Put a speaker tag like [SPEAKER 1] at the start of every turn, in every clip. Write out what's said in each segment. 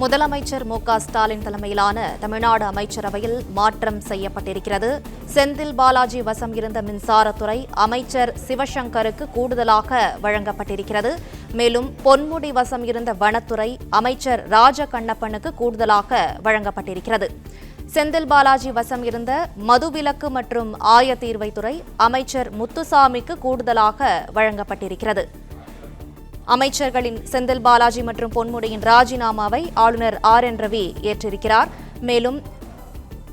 [SPEAKER 1] முதலமைச்சர் மு.க.ஸ்டாலின் தலைமையிலான தமிழ்நாடு அமைச்சரவையில் மாற்றம் செய்யப்பட்டிருக்கிறது. செந்தில் பாலாஜி வசம் இருந்த மின்சாரத்துறை அமைச்சர் சிவசங்கருக்கு கூடுதலாக வழங்கப்பட்டிருக்கிறது. மேலும் பொன்முடி வசம் இருந்த வனத்துறை அமைச்சர் ராஜகண்ணப்பனுக்கு கூடுதலாக வழங்கப்பட்டிருக்கிறது. செந்தில் பாலாஜி வசம் இருந்த மதுவிலக்கு மற்றும் ஆயத்தீர்வைத்துறை அமைச்சர் முத்துசாமிக்கு கூடுதலாக வழங்கப்பட்டிருக்கிறது. அமைச்சர்களின் செந்தில் பாலாஜி மற்றும் பொன்முடியின் ராஜினாமாவை ஆளுநர் ஆர்.என். ரவி ஏற்றிருக்கிறார். மேலும்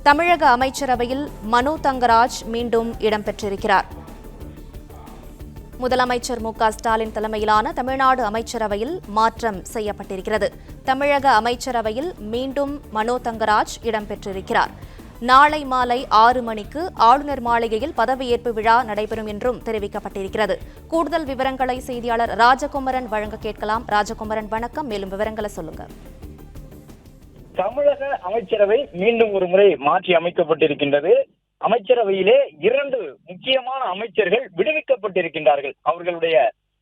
[SPEAKER 1] தமிழக அமைச்சரவையில் மனோ தங்கராஜ் மீண்டும் இடம்பெற்றிருக்கிறார். முதலமைச்சர் மு.க.ஸ்டாலின் தலைமையிலான தமிழ்நாடு அமைச்சரவையில் மாற்றம் செய்யப்பட்டிருக்கிறது. தமிழக அமைச்சரவையில் மீண்டும் மனோ தங்கராஜ் இடம்பெற்றிருக்கிறார். நாளை மாலை 6 மணிக்கு ஆளுநர் மாளிகையில் பதவியேற்பு விழா நடைபெறும் என்றும் தெரிவிக்கப்பட்டிருக்கிறது. கூடுதல் விவரங்களை செய்தியாளர் ராஜகுமரன் வழங்க கேட்கலாம். ராஜகுமரன், வணக்கம். மேலும் விவரங்களை சொல்லுங்க.
[SPEAKER 2] தமிழக அமைச்சரவை மீண்டும் ஒரு முறை மாற்றி அமைக்கப்பட்டிருக்கின்றது. அமைச்சரவையிலே 2 முக்கியமான அமைச்சர்கள் விடுவிக்கப்பட்டிருக்கின்றார்கள். அவர்களுடைய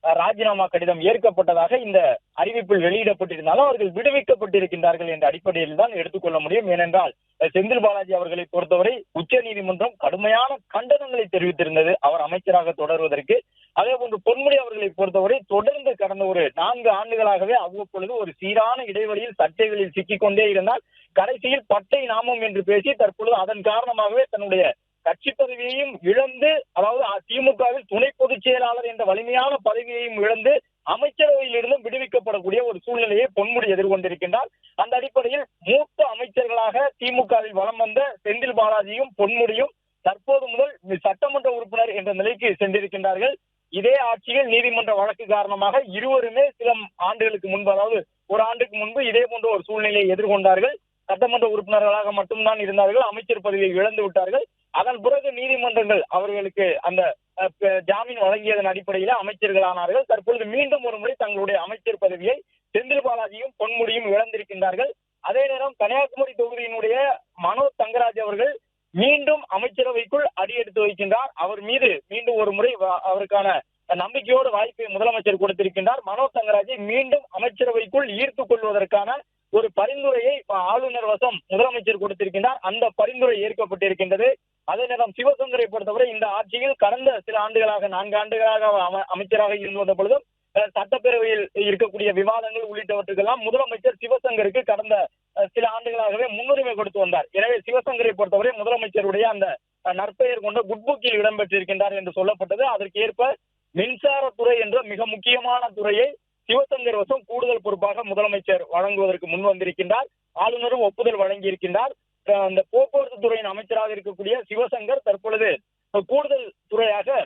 [SPEAKER 2] ராஜினாமா கடிதம் ஏற்கப்பட்டதாக இந்த அறிவிப்பில் வெளியிடப்பட்டிருந்தாலும் அவர்கள் விடுவிக்கப்பட்டிருக்கின்றார்கள் என்ற அடிப்படையில் தான் எடுத்துக்கொள்ள முடியும். ஏனென்றால் செந்தில் பாலாஜி அவர்களை பொறுத்தவரை உச்ச நீதிமன்றம் கடுமையான கண்டனங்களை தெரிவித்திருந்தது அவர் அமைச்சராக தொடர்வதற்கு. அதே போன்று பொன்முடி அவர்களை பொறுத்தவரை தொடர்ந்து கடந்த ஒரு 4 ஆண்டுகளாகவே அவ்வப்பொழுது ஒரு சீரான இடைவெளியில் சர்ச்சைகளில் சிக்கிக்கொண்டே இருந்தால் கடைசியில் பட்டை நாமம் என்று பேசி தற்பொழுது அதன் காரணமாகவே தன்னுடைய கட்சி பதவியையும் இழந்து, அதாவது திமுகவில் துணை பொதுச் செயலாளர் என்ற வலிமையான பதவியையும் இழந்து அமைச்சரவையில் இருந்தும் விடுவிக்கப்படக்கூடிய ஒரு சூழ்நிலையை பொன்முடி எதிர்கொண்டிருக்கின்றார். அந்த அடிப்படையில் மூத்த அமைச்சர்களாக திமுகவில் வலம் வந்த செந்தில் பாலாஜியும் பொன்முடியும் தற்போது முதல் சட்டமன்ற உறுப்பினர் என்ற நிலைக்கு சென்றிருக்கின்றார்கள். இதே ஆட்சியில் நீதிமன்ற வழக்கு காரணமாக இருவருமே சில ஆண்டுகளுக்கு முன்பு, அதாவது ஒரு ஆண்டுக்கு முன்பு இதே போன்ற ஒரு சூழ்நிலையை எதிர்கொண்டார்கள். சட்டமன்ற உறுப்பினர்களாக மட்டும்தான் இருந்தார்கள், அமைச்சர் பதவியை இழந்து விட்டார்கள். அதன் பிறகு நீதிமன்றங்கள் அவர்களுக்கு அந்த ஜாமீன் வழங்கியதன் அடிப்படையில் அமைச்சர்களானார்கள். தற்பொழுது மீண்டும் ஒரு முறை தங்களுடைய அமைச்சர் பதவியை செந்தில் பாலாஜியும் பொன்முடியும் இழந்திருக்கின்றார்கள். அதே நேரம் கன்னியாகுமரி தொகுதியினுடைய மனோ தங்கராஜ் அவர்கள் மீண்டும் அமைச்சரவைக்குள் அடியெடுத்து வைக்கின்றார். அவர் மீது மீண்டும் ஒரு முறை அவருக்கான நம்பிக்கையோடு வாய்ப்பை முதலமைச்சர் கொடுத்திருக்கின்றார். மனோ தங்கராஜை மீண்டும் அமைச்சரவைக்குள் ஈர்த்துக் கொள்வதற்கான ஒரு பரிந்துரையை ஆளுநர் வசம் முதலமைச்சர் கொடுத்திருக்கின்றார். அந்த பரிந்துரை ஏற்கப்பட்டிருக்கின்றது. அதே நேரம் சிவசங்கரை பொறுத்தவரை இந்த ஆட்சியில் கடந்த சில ஆண்டுகளாக 4 ஆண்டுகளாக அமைச்சராக இருந்து வந்த பொழுதும் சட்டப்பேரவையில் இருக்கக்கூடிய விவாதங்கள் உள்ளிட்டவற்றுக்கெல்லாம் முதலமைச்சர் சிவசங்கருக்கு கடந்த சில ஆண்டுகளாகவே முன்னுரிமை கொடுத்து வந்தார். எனவே சிவசங்கரை பொறுத்தவரை முதலமைச்சருடைய அந்த நற்பெயர் கொண்ட குட்புக்கில் இடம்பெற்றிருக்கின்றார் என்று சொல்லப்பட்டது. அதற்கு ஏற்ப மின்சாரத்துறை என்ற மிக முக்கியமான துறையை சிவசங்கர் வசம் கூடுதல் பொறுப்பாக முதலமைச்சர் வழங்குவதற்கு முன் வந்திருக்கின்றார். ஆளுநரும் ஒப்புதல் வழங்கியிருக்கின்றார். அந்த போக்குவரத்து துறையின் அமைச்சராக இருக்கக்கூடிய சிவசங்கர் தற்பொழுது கூடுதல் துறையாக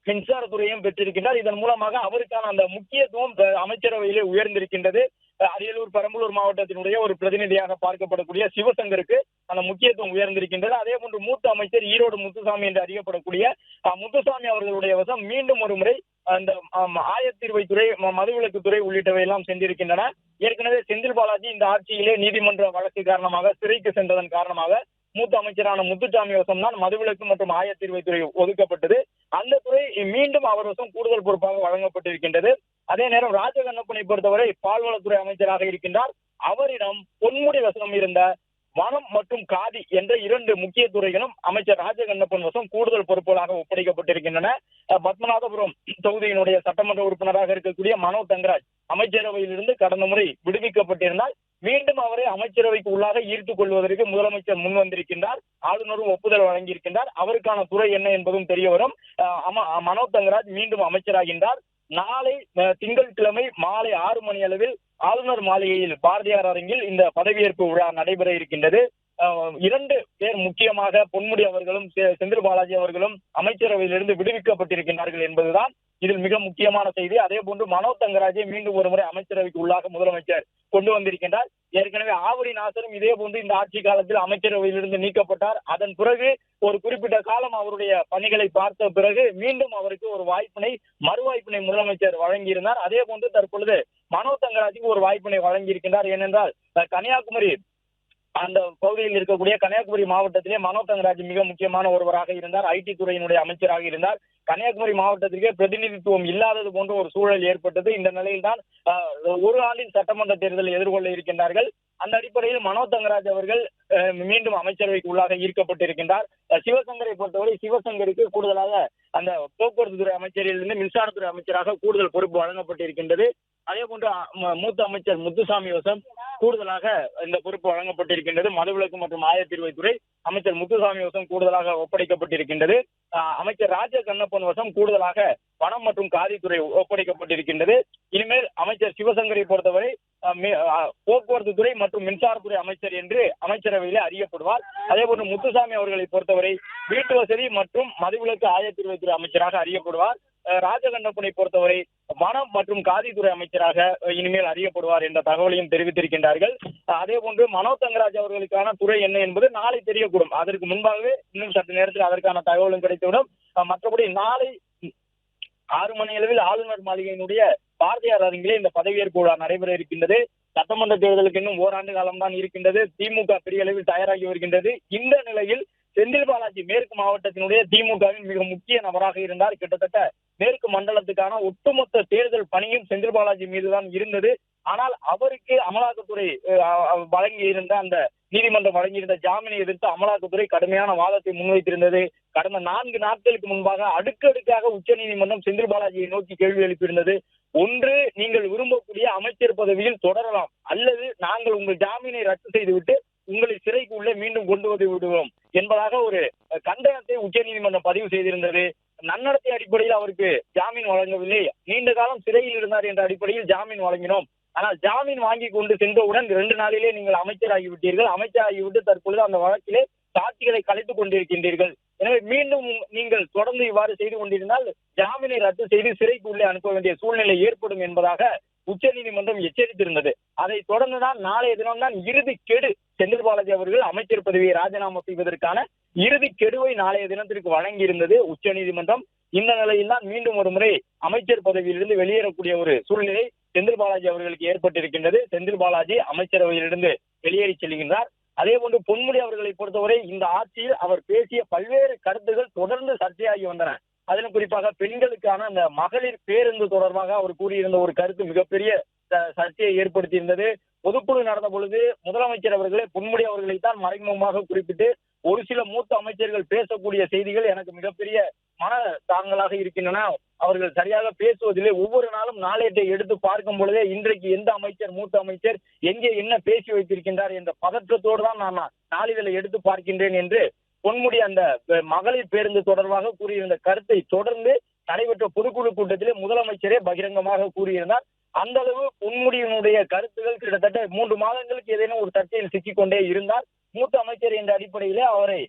[SPEAKER 2] மின்சாரத்துறையும் பெற்றிருக்கின்றார். இதன் மூலமாக அவருக்கான அந்த முக்கியத்துவம் அமைச்சரவையிலே உயர்ந்திருக்கின்றது. அரியலூர், பெரம்பலூர் மாவட்டத்தினுடைய ஒரு பிரதிநிதியாக பார்க்கப்படக்கூடிய சிவசங்கருக்கு அந்த முக்கியத்துவம் உயர்ந்திருக்கின்றது. அதே போன்று மூத்த அமைச்சர் ஈரோடு முத்துசாமி என்று அறியப்படக்கூடிய முத்துசாமி அவர்களுடைய வசம் மீண்டும் ஒரு முறை அந்த ஆயத்தீர்வைத்துறை, மதுவிலக்குத்துறை உள்ளிட்டவை எல்லாம் சென்றிருக்கின்றன. ஏற்கனவே செந்தில் பாலாஜி இந்த ஆட்சியிலே நீதிமன்ற வழக்கு காரணமாக சிறைக்கு சென்றதன் காரணமாக மூத்த அமைச்சரான முத்துசாமி வசம் தான் மதுவிலக்கு மற்றும் ஆயத்தீர்வைத்துறை ஒதுக்கப்பட்டது. அந்த துறை மீண்டும் அவர் வசம் கூடுதல் பொறுப்பாக வழங்கப்பட்டிருக்கின்றது. அதே நேரம் ராஜகண்ணப்பனை பொறுத்தவரை பால்வளத்துறை அமைச்சராக இருக்கின்றார். அவரிடம் பொன்முடி வசம் இருந்த வனம் மற்றும் காதி என்ற 2 முக்கிய துறைகளும் அமைச்சர் ராஜகண்ணப்பன் வசம் கூடுதல் பொறுப்புகளாக ஒப்படைக்கப்பட்டிருக்கின்றன. பத்மநாபபுரம் தொகுதியினுடைய சட்டமன்ற உறுப்பினராக இருக்கக்கூடிய மனோ தங்கராஜ் அமைச்சரவையில் இருந்து கடந்த முறை விடுவிக்கப்பட்டிருந்தால் மீண்டும் அவரை அமைச்சரவைக்கு உள்ளாக ஈர்த்துக் கொள்வதற்கு முதலமைச்சர் முன் வந்திருக்கின்றார். ஆளுநரும் ஒப்புதல் வழங்கியிருக்கின்றார். அவருக்கான துறை என்ன என்பதும் தெரிய வரும். மனோ தங்கராஜ் மீண்டும் அமைச்சராகின்றார். நாளை திங்கட்கிழமை மாலை 6 மணி அளவில் ஆளுநர் மாளிகையில் பாரதியார் அரங்கில் இந்த பதவியேற்பு விழா நடைபெற இருக்கின்றது. 2 பேர் முக்கியமாக பொன்முடி அவர்களும் செந்தில் பாலாஜி அவர்களும் அமைச்சரவையிலிருந்து விடுவிக்கப்பட்டிருக்கின்றார்கள் என்பதுதான் இதில் மிக முக்கியமான செய்தி. அதே போன்று மனோ தங்கராஜை மீண்டும் ஒரு முறை அமைச்சரவைக்கு உள்ளாக முதலமைச்சர் கொண்டு வந்திருக்கின்றார். ஏற்கனவே ஆவடி நாசரும் இதே போன்று இந்த ஆட்சி காலத்தில் அமைச்சரவையிலிருந்து நீக்கப்பட்டார். அதன் பிறகு ஒரு குறிப்பிட்ட காலம் அவருடைய பணிகளை பார்த்த பிறகு மீண்டும் அவருக்கு ஒரு மறுவாய்ப்பினை முதலமைச்சர் வழங்கியிருந்தார். அதே போன்று தற்பொழுது மனோ தங்கராஜுக்கு ஒரு வாய்ப்பினை வழங்கியிருக்கின்றார். ஏனென்றால் கன்னியாகுமரி அந்த பகுதியில் இருக்கக்கூடிய கன்னியாகுமரி மாவட்டத்திலே மனோ தங்கராஜ் மிக முக்கியமான ஒருவராக இருந்தார். ஐடி துறையினுடைய அமைச்சராக இருந்தார். கன்னியாகுமரி மாவட்டத்திற்கே பிரதிநிதித்துவம் இல்லாதது போன்ற ஒரு சூழல் ஏற்பட்டது. இந்த நிலையில்தான் ஒரு ஆண்டின் சட்டமன்ற தேர்தலை எதிர்கொள்ள இருக்கின்றார்கள். அந்த அடிப்படையில் மனோ தங்கராஜ் அவர்கள் மீண்டும் அமைச்சரவைக்கு உள்ளாக ஈர்க்கப்பட்டிருக்கின்றார். சிவசங்கரை பொறுத்தவரை சிவசங்கருக்கு கூடுதலாக அந்த போக்குவரத்து துறை அமைச்சரிலிருந்து மின்சாரத்துறை அமைச்சராக கூடுதல் பொறுப்பு வழங்கப்பட்டிருக்கின்றது. அதே போன்று மூத்த அமைச்சர் முத்துசாமி வசம் கூடுதலாக இந்த பொறுப்பு வழங்கப்பட்டிருக்கின்றது. மதுவிலக்கு மற்றும் ஆயத்தீர்வைத்துறை அமைச்சர் முத்துசாமி வசம் கூடுதலாக ஒப்படைக்கப்பட்டிருக்கின்றது. அமைச்சர் ராஜ கண்ணப்பன் வசம் கூடுதலாக வனம் மற்றும் காதித்துறை ஒப்படைக்கப்பட்டிருக்கின்றது. இனிமேல் அமைச்சர் சிவசங்கரை பொறுத்தவரை போக்குவரத்து துறை மற்றும் மின்சாரத்துறை அமைச்சர் என்று அமைச்சரவையிலே அறியப்படுவார். அதே போன்று முத்துசாமி அவர்களை பொறுத்தவரை வீட்டு வசதி மற்றும் மதுவிலக்கு ஆயத்தீர்வைத்துறை அமைச்சராக அறியப்படுவார். ராஜகண்ணப்பனை பொறுத்தவரை வனம் மற்றும் காதித்துறை அமைச்சராக இனிமேல் அறியப்படுவார் என்ற தகவலையும் தெரிவித்திருக்கின்றார்கள். அதே போன்று மனோ தங்கராஜ் அவர்களுக்கான துறை என்ன என்பது நாளை தெரியக்கூடும். அதற்கு முன்பாகவே இன்னும் சற்று நேரத்தில் அதற்கான தகவலும் கிடைத்துவிடும். மற்றபடி நாளை 6 மணி அளவில் ஆளுநர் மாளிகையினுடைய பாரதியார் அரங்கிலே இந்த பதவியேற்பு விழா நடைபெற இருக்கின்றது. சட்டமன்ற தேர்தலுக்கு இன்னும் ஓராண்டு காலம்தான் இருக்கின்றது. திமுக பெரிய அளவில் தயாராகி வருகின்றது. இந்த நிலையில் செந்தில் பாலாஜி மேற்கு மாவட்டத்தினுடைய திமுகவின் மிக முக்கிய நபராக இருந்தார். கிட்டத்தட்ட மேற்கு மண்டலத்துக்கான ஒட்டுமொத்த தேர்தல் பணியும் செந்தில் பாலாஜி மீதுதான் இருந்தது. ஆனால் அவருக்கு அமலாக்கத்துறை வழங்கியிருந்த அந்த நீதிமன்றம் வழங்கியிருந்த ஜாமீனை எதிர்த்து அமலாக்கத்துறை கடுமையான வாதத்தை முன்வைத்திருந்தது. கடந்த 4 நாட்களுக்கு முன்பாக அடுக்கடுக்காக உச்சநீதிமன்றம் செந்தில் பாலாஜியை நோக்கி கேள்வி எழுப்பியிருந்தது. ஒன்று, நீங்கள் விரும்பக்கூடிய அமைச்சர் பதவியில் தொடரலாம், அல்லது நாங்கள் உங்கள் ஜாமீனை ரத்து செய்துவிட்டு உங்களை சிறைக்கு உள்ளே மீண்டும் கொண்டு வந்து விடுவோம் என்பதாக ஒரு கண்டனத்தை உச்சநீதிமன்றம் பதிவு செய்திருந்தது. நன்னடத்தை அடிப்படையில் அவருக்கு ஜாமீன் வழங்கவில்லை. நீண்ட காலம் சிறையில் இருந்தார் என்ற அடிப்படையில் ஜாமீன் வழங்கினோம். ஆனால் ஜாமீன் வாங்கி கொண்டு சென்றவுடன் 2 நாளிலே நீங்கள் அமைச்சராகிவிட்டீர்கள். அமைச்சராகிவிட்டு தற்பொழுது அந்த வழக்கிலே சாட்சிகளை கலைத்துக் கொண்டிருக்கின்றீர்கள். எனவே மீண்டும் நீங்கள் தொடர்ந்து இவ்வாறு செய்து கொண்டிருந்தால் ஜாமீனை ரத்து செய்து சிறைக்கு உள்ளே அனுப்ப வேண்டிய சூழ்நிலை ஏற்படும் என்பதாக உச்சநீதிமன்றம் எச்சரித்திருந்தது. அதை தொடர்ந்துதான் நாளைய தினம்தான் இறுதி கெடு. செந்தில் பாலாஜி அவர்கள் அமைச்சர் பதவியை ராஜினாமா செய்வதற்கான இறுதி கெடுவை நாளைய தினத்திற்கு வழங்கியிருந்தது உச்சநீதிமன்றம். இந்த நிலையில் தான் மீண்டும் ஒரு முறை அமைச்சர் பதவியிலிருந்து வெளியேறக்கூடிய ஒரு சூழ்நிலை செந்தில் பாலாஜி அவர்களுக்கு ஏற்பட்டிருக்கின்றது. செந்தில் பாலாஜி அமைச்சரவையிலிருந்து வெளியேறி செல்கின்றார். அதே போன்று பொன்முடி அவர்களை பொறுத்தவரை இந்த ஆட்சியில் அவர் பேசிய பல்வேறு கருத்துகள் தொடர்ந்து சர்ச்சையாகி வந்தன. அதிலும் குறிப்பாக பெண்களுக்கான அந்த மகளிர் பேருந்து தொடர்பாக அவர் கூறியிருந்த ஒரு கருத்து மிகப்பெரிய சர்ச்சையை ஏற்படுத்தியிருந்தது. பொதுக்குழு நடந்த பொழுது முதலமைச்சர் அவர்களே பொன்முடி அவர்களைத்தான் மறைமுகமாக குறிப்பிட்டு ஒரு சில மூத்த அமைச்சர்கள் பேசக்கூடிய செய்திகள் எனக்கு மிகப்பெரிய மன தாங்கலாக இருக்கின்றன. அவர்கள் சரியாக பேசுவதில்லை. ஒவ்வொரு நாளும் நாளேட்டை எடுத்து பார்க்கும் பொழுதே இன்றைக்கு எந்த அமைச்சர் மூத்த அமைச்சர் எங்கே என்ன பேசி வைத்திருக்கின்றார் என்ற பதற்றத்தோடு தான் நான் நாளிதழை எடுத்து பார்க்கின்றேன் என்று பொன்முடி அந்த மகளிர் பேருந்து தொடர்பாக கூறியிருந்த கருத்தை தொடர்ந்து நடைபெற்ற பொதுக்குழு கூட்டத்திலே முதலமைச்சரே பகிரங்கமாக கூறியிருந்தார். அந்த அளவு பொன்முடியினுடைய கருத்துகள் கிட்டத்தட்ட 3 மாதங்களுக்கு ஏதேனும் ஒரு சர்ச்சையில் சிக்கிக்கொண்டே இருந்தார். மூத்த அமைச்சர் என்ற அடிப்படையிலே அவரை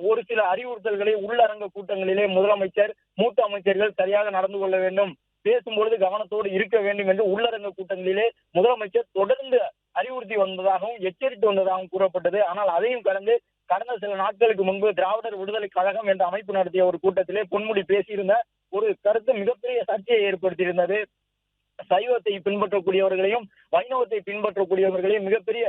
[SPEAKER 2] ஒரு சில அறிவுறுத்தல்களை உள்ளரங்க கூட்டங்களிலே முதலமைச்சர் மூத்த அமைச்சர்கள் சரியாக நடந்து கொள்ள வேண்டும், பேசும்பொழுது கவனத்தோடு இருக்க வேண்டும் என்று உள்ளரங்க கூட்டங்களிலே முதலமைச்சர் தொடர்ந்து அறிவுறுத்தி வந்ததாகவும் எச்சரித்து வந்ததாகவும் கூறப்பட்டது. ஆனால் அதையும் கடந்த சில நாட்களுக்கு முன்பு திராவிடர் விடுதலை கழகம் என்ற அமைப்பு நடத்திய ஒரு கூட்டத்திலே பொன்முடி பேசியிருந்த ஒரு கருத்து மிகப்பெரிய சர்ச்சையை ஏற்படுத்தியிருந்தது. சைவத்தை பின்பற்றக்கூடியவர்களையும் வைணவத்தை பின்பற்றக்கூடியவர்களையும் மிகப்பெரிய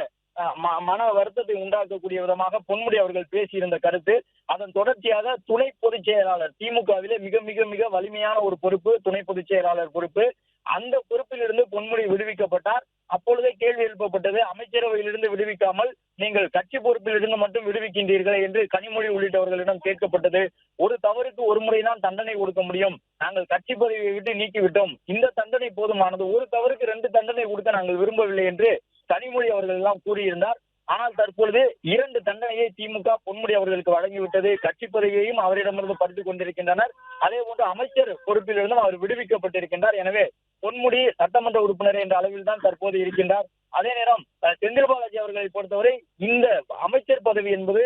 [SPEAKER 2] மன வருத்தத்தை உண்டாக்கக்கூடிய விதமாக பொன்முடி அவர்கள் பேசியிருந்த கருத்து. அதன் தொடர்ச்சியாக துணை பொதுச் செயலாளர், திமுகவிலே மிக மிக மிக வலிமையான ஒரு பொறுப்பு துணை பொதுச் செயலாளர் பொறுப்பு, அந்த பொறுப்பிலிருந்து பொன்முடி விடுவிக்கப்பட்டார். அப்பொழுதே கேள்வி எழுப்பப்பட்டது, அமைச்சரவையிலிருந்து விடுவிக்காமல் நீங்கள் கட்சி பொறுப்பில் இருந்து மட்டும் விடுவிக்கின்றீர்கள் என்று கனிமொழி உள்ளிட்டவர்களிடம் கேட்கப்பட்டது. ஒரு தவறுக்கு ஒரு முறைதான் தண்டனை கொடுக்க முடியும், நாங்கள் கட்சி பதவியை விட்டு நீக்கிவிட்டோம், இந்த தண்டனை போதுமானது, ஒரு தவறுக்கு 2 தண்டனை கொடுக்க நாங்கள் விரும்பவில்லை என்று கனிமொழி அவர்கள் எல்லாம் கூறியிருந்தார். ஆனால் தற்பொழுது 2 தண்டனையை திமுக பொன்முடி அவர்களுக்கு வழங்கிவிட்டது. கட்சி பதவியையும் அவரிடமிருந்து பறித்துக் கொண்டிருக்கின்றனர். அதே போன்று அமைச்சர் பொறுப்பிலிருந்தும் அவர் விடுவிக்கப்பட்டிருக்கின்றார். எனவே பொன்முடி சட்டமன்ற உறுப்பினர் என்ற அளவில் தான் தற்போது இருக்கின்றார். அதே நேரம் செந்தில் பாலாஜி அவர்களை பொறுத்தவரை இந்த அமைச்சர் பதவி என்பது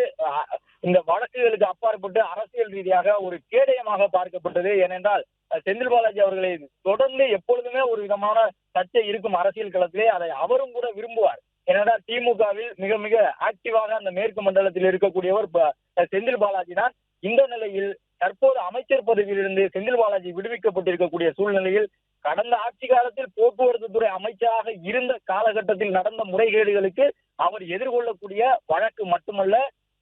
[SPEAKER 2] இந்த வழக்குகளுக்கு அப்பாற்பட்டு அரசியல் ரீதியாக ஒரு கேடயமாக பார்க்கப்பட்டது. ஏனென்றால் செந்தில் பாலாஜி அவர்களை தொடர்ந்து எப்பொழுதுமே ஒரு விதமான சர்ச்சை இருக்கும் அரசியல் களத்திலே, அதை அவரும் கூட விரும்புவார். ஏனென்றால் திமுகவில் மிக மிக ஆக்டிவாக அந்த மேற்கு மண்டலத்தில் இருக்கக்கூடியவர் செந்தில் பாலாஜி தான். இந்த நிலையில் தற்போது அமைச்சர் பதவியிலிருந்து செந்தில் பாலாஜி விடுவிக்கப்பட்டிருக்கக்கூடிய சூழ்நிலையில் கடந்த ஆட்சி காலத்தில் போக்குவரத்து துறை அமைச்சராக இருந்த காலகட்டத்தில் நடந்த முறைகேடுகளுக்கு அவர் எதிர்கொள்ளக்கூடிய வழக்கு மட்டுமல்ல,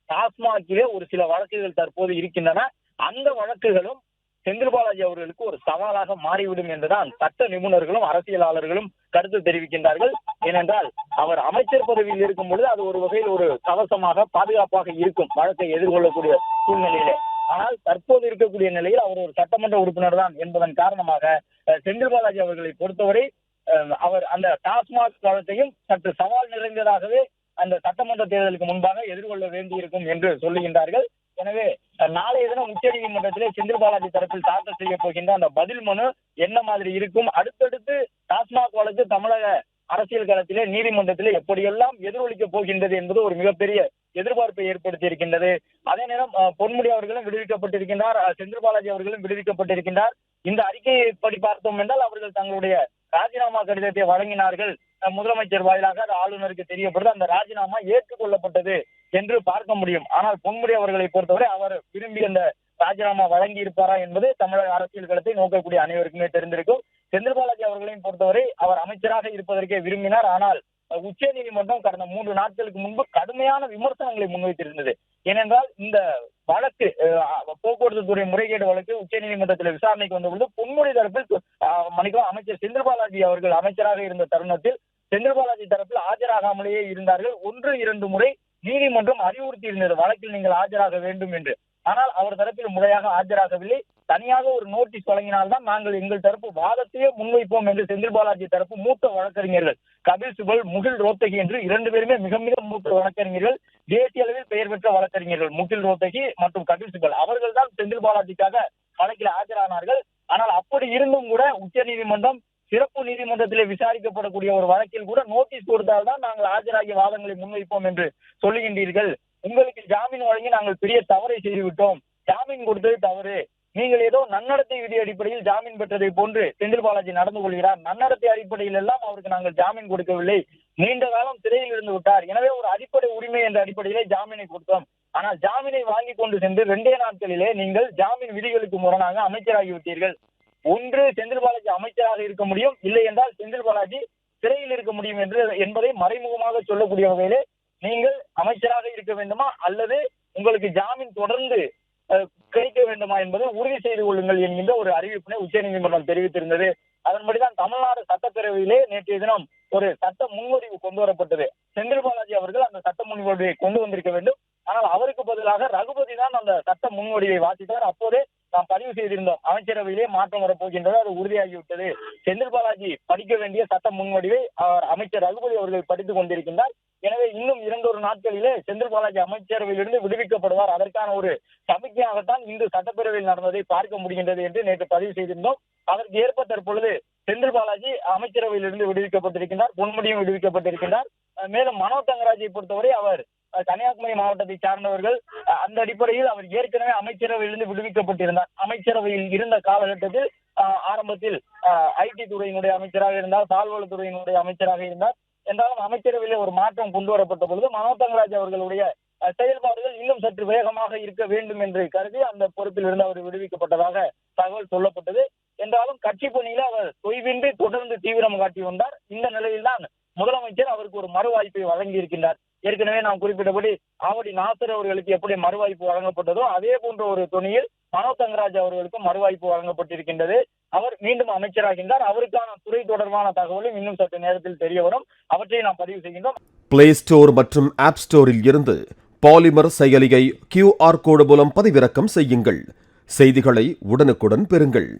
[SPEAKER 2] டாஸ்மாகிலே ஒரு சில வழக்குகள் தற்போது இருக்கின்றன. அந்த வழக்குகளும் செந்தில் பாலாஜி அவர்களுக்கு ஒரு சவாலாக மாறிவிடும் என்றுதான் சட்ட நிபுணர்களும் அரசியலாளர்களும் கருத்து தெரிவிக்கின்றார்கள். ஏனென்றால் அவர் அமைச்சர் பதவியில் இருக்கும் பொழுது அது ஒரு வகையில் ஒரு கவசமாக பாதுகாப்பாக இருக்கும் வழக்கை எதிர்கொள்ளக்கூடிய சூழ்நிலையிலே. ஆனால் தற்போது இருக்கக்கூடிய நிலையில் அவர் ஒரு சட்டமன்ற உறுப்பினர் தான் என்பதன் காரணமாக செந்தில் பாலாஜி அவர்களை பொறுத்தவரை அவர் அந்த டாஸ்மாக் வழக்கையும் சற்று சவால் நிறைந்ததாகவே அந்த சட்டமன்ற தேர்தலுக்கு முன்பாக எதிர்கொள்ள வேண்டியிருக்கும் என்று சொல்லுகின்றார்கள். எனவே நாளைய தினம் உச்சநீதிமன்றத்திலே செந்தில் பாலாஜி தரப்பில் தாக்கல் செய்ய போகின்ற அந்த பதில் மனு என்ன மாதிரி இருக்கும், அடுத்தடுத்து டாஸ்மாக் வழக்கு தமிழக அரசியல் களத்திலே நீதிமன்றத்திலே எப்படியெல்லாம் எதிரொலிக்க போகின்றது என்பது ஒரு மிகப்பெரிய எதிர்பார்ப்பை ஏற்படுத்தி இருக்கின்றது. அதே நேரம் பொன்முடி அவர்களும் விடுவிக்கப்பட்டிருக்கின்றார், செந்தில் பாலாஜி அவர்களும் விடுவிக்கப்பட்டிருக்கின்றார். இந்த அறிக்கையை படி பார்த்தோம் என்றால் அவர்கள் தங்களுடைய ராஜினாமா கடிதத்தை வழங்கினார்கள். முதலமைச்சர் வாயிலாக அது ஆளுநருக்கு தெரியப்படுது. அந்த ராஜினாமா ஏற்றுக்கொள்ளப்பட்டது என்று பார்க்க முடியும். ஆனால் பொன்முடி அவர்களை பொறுத்தவரை அவர் விரும்பி அந்த ராஜினாமா வழங்கி இருப்பாரா என்பது தமிழக அரசியல் களத்தை நோக்கக்கூடிய அனைவருக்குமே தெரிந்திருக்கும். செந்தில் பாலாஜி அவர்களையும் பொறுத்தவரை அவர் அமைச்சராக இருப்பதற்கே விரும்பினார். ஆனால் உச்ச நீதிமன்றம் கடந்த 3 நாட்களுக்கு முன்பு கடுமையான விமர்சனங்களை முன்வைத்திருந்தது. ஏனென்றால் இந்த வழக்கு போக்குவரத்து துறை முறைகேடு வழக்கு உச்ச நீதிமன்றத்தில் விசாரணைக்கு வந்தபொழுது பொன்முடி தரப்பில் அமைச்சர் செந்தில் பாலாஜி அவர்கள் அமைச்சராக இருந்த தருணத்தில் செந்தில் பாலாஜி தரப்பில் ஆஜராகாமலேயே இருந்தார்கள். 1-2 முறை நீதிமன்றம் அறிவுறுத்தி இருந்தது வழக்கில் நீங்கள் ஆஜராக வேண்டும் என்று. ஆனால் அவர் தரப்பில் முறையாக ஆஜராகவில்லை. தனியாக ஒரு நோட்டீஸ் வழங்கினால்தான் நாங்கள் எங்கள் தரப்பு வாதத்தையே முன்வைப்போம் என்று செந்தில் பாலாஜி தரப்பு மூத்த வழக்கறிஞர்கள் கபில் சிபல், முகில் ரோத்தகி என்று 2 பேருமே மிக மிக மூத்த வழக்கறிஞர்கள், தேசிய அளவில் பெயர் பெற்ற வழக்கறிஞர்கள் முகில் ரோத்தகி மற்றும் கபில் சிபல் அவர்கள் தான் செந்தில் பாலாஜிக்காக வழக்கில் ஆஜரானார்கள். ஆனால் அப்படி இருந்தும் கூட உச்ச நீதிமன்றம் சிறப்பு நீதிமன்றத்திலே விசாரிக்கப்படக்கூடிய ஒரு வழக்கில் கூட நோட்டீஸ் கொடுத்தால்தான் நாங்கள் ஆஜராகிய வாதங்களை முன்வைப்போம் என்று சொல்லுகின்றீர்கள். உங்களுக்கு ஜாமீன் வழங்கி நாங்கள் பெரிய தவறை செய்துவிட்டோம், ஜாமீன் கொடுத்தது தவறு, நீங்கள் ஏதோ நன்னடத்தை விதி அடிப்படையில் ஜாமீன் பெற்றதை போன்று செந்தில் பாலாஜி நடந்து கொள்கிறார், நன்னடத்தை அடிப்படையில் எல்லாம் அவருக்கு நாங்கள் ஜாமீன் கொடுக்கவில்லை, நீண்ட காலம் சிறையில் இருந்து விட்டார், எனவே ஒரு அடிப்படை உரிமை என்ற அடிப்படையிலே ஜாமீனை கொடுத்தோம். ஆனால் ஜாமீனை வாங்கி கொண்டு சென்று 2 நாட்களிலே நீங்கள் ஜாமீன் விதிகளுக்கு முரணாக அமைச்சராகிவிட்டீர்கள். ஒன்று செந்தில் பாலாஜி அமைச்சராக இருக்க முடியும், இல்லை என்றால் செந்தில் பாலாஜி சிறையில் இருக்க முடியும் என்பதை மறைமுகமாக சொல்லக்கூடிய வகையிலே நீங்கள் அமைச்சராக இருக்க வேண்டுமா அல்லது உங்களுக்கு ஜாமீன் தொடர்ந்து கிடைக்க வேண்டுமா என்பதை உறுதி செய்து கொள்ளுங்கள் என்கின்ற ஒரு அறிவிப்பினை உச்சநீதிமன்றம் தெரிவித்திருந்தது. அதன்படிதான் தமிழ்நாடு சட்டப்பேரவையிலே நேற்றைய தினம் ஒரு சட்ட முன்வடிவு கொண்டு வரப்பட்டது. செந்தில் பாலாஜி அவர்கள் அந்த சட்ட முன்வடிவை கொண்டு வந்திருக்க வேண்டும். ஆனால் அவருக்கு பதிலாக ரகுபதி தான் அந்த சட்ட முன்வடிவை வாசித்தார். அப்போதே நாம் பதிவு செய்திருந்தோம் அமைச்சரவையிலே மாற்றம் வரப்போகின்றது, அது உறுதியாகிவிட்டது. செந்தில் பாலாஜி படிக்க வேண்டிய சட்ட முன்வடிவை அமைச்சர் ரகுபதி அவர்கள் படித்துக் கொண்டிருக்கின்றார். எனவே இன்னும் 2 நாட்களிலே செந்தில் பாலாஜி அமைச்சரவையிலிருந்து விடுவிக்கப்படுவார். அதற்கான ஒரு சமிக்கையாகத்தான் இன்று சட்டப்பேரவையில் நடந்ததை பார்க்க முடிகின்றது என்று நேற்று பதிவு செய்திருந்தோம். அதற்கு ஏற்ப தற்பொழுது செந்தில் பாலாஜி அமைச்சரவையிலிருந்து விடுவிக்கப்பட்டிருக்கின்றார், பொன்முடியும் விடுவிக்கப்பட்டிருக்கின்றார். மேலும் மனோ தங்கராஜை பொறுத்தவரை அவர் கன்னியாகுமரி மாவட்டத்தை சார்ந்தவர்கள். அந்த அடிப்படையில் அவர் ஏற்கனவே அமைச்சரவையிலிருந்து விடுவிக்கப்பட்டிருந்தார். அமைச்சரவையில் இருந்த காலகட்டத்தில் ஆரம்பத்தில் ஐடி துறையினுடைய அமைச்சராக இருந்தார், பால்வளத்துறையினுடைய அமைச்சராக இருந்தார். என்றாலும் அமைச்சரவையிலே ஒரு மாற்றம் கொண்டு வரப்பட்ட பொழுது மனோ தங்கராஜ் அவர்களுடைய செயல்பாடுகள் இன்னும் சற்று வேகமாக இருக்க வேண்டும் என்று கருதி அந்த பொறுப்பில் இருந்து அவர் விடுவிக்கப்பட்டதாக தகவல் சொல்லப்பட்டது. என்றாலும் கட்சி பணியில அவர் தொய்வின்றி தொடர்ந்து தீவிரம் காட்டி வந்தார். இந்த நிலையில்தான் முதலமைச்சர் அவருக்கு ஒரு மறுவாய்ப்பை வழங்கி இருக்கின்றார். ஏற்கனவே நாம் குறிப்பிட்டபடி ஆவடி நாசர் அவர்களுக்கு எப்படி மறுவாய்ப்பு வழங்கப்பட்டதோ அதே போன்ற ஒரு துணியில் மனோ தங்கராஜ் அவர்களுக்கும் மறுவாய்ப்பு வழங்கப்பட்டிருக்கின்றது. அவர் மீண்டும் அமைச்சராகின்றார். அவருக்கான துறை தொடர்பான தகவலும் இன்னும் சற்று நேரத்தில் தெரிய வரும். அவற்றை நாம் பதிவு செய்கின்றோம்.
[SPEAKER 3] பிளே ஸ்டோர் மற்றும் ஆப் ஸ்டோரில் இருந்து பாலிமர் செயலியை QR கோடு மூலம் பதிவிறக்கம் செய்யுங்கள். செய்திகளை உடனுக்குடன் பெறுங்கள்.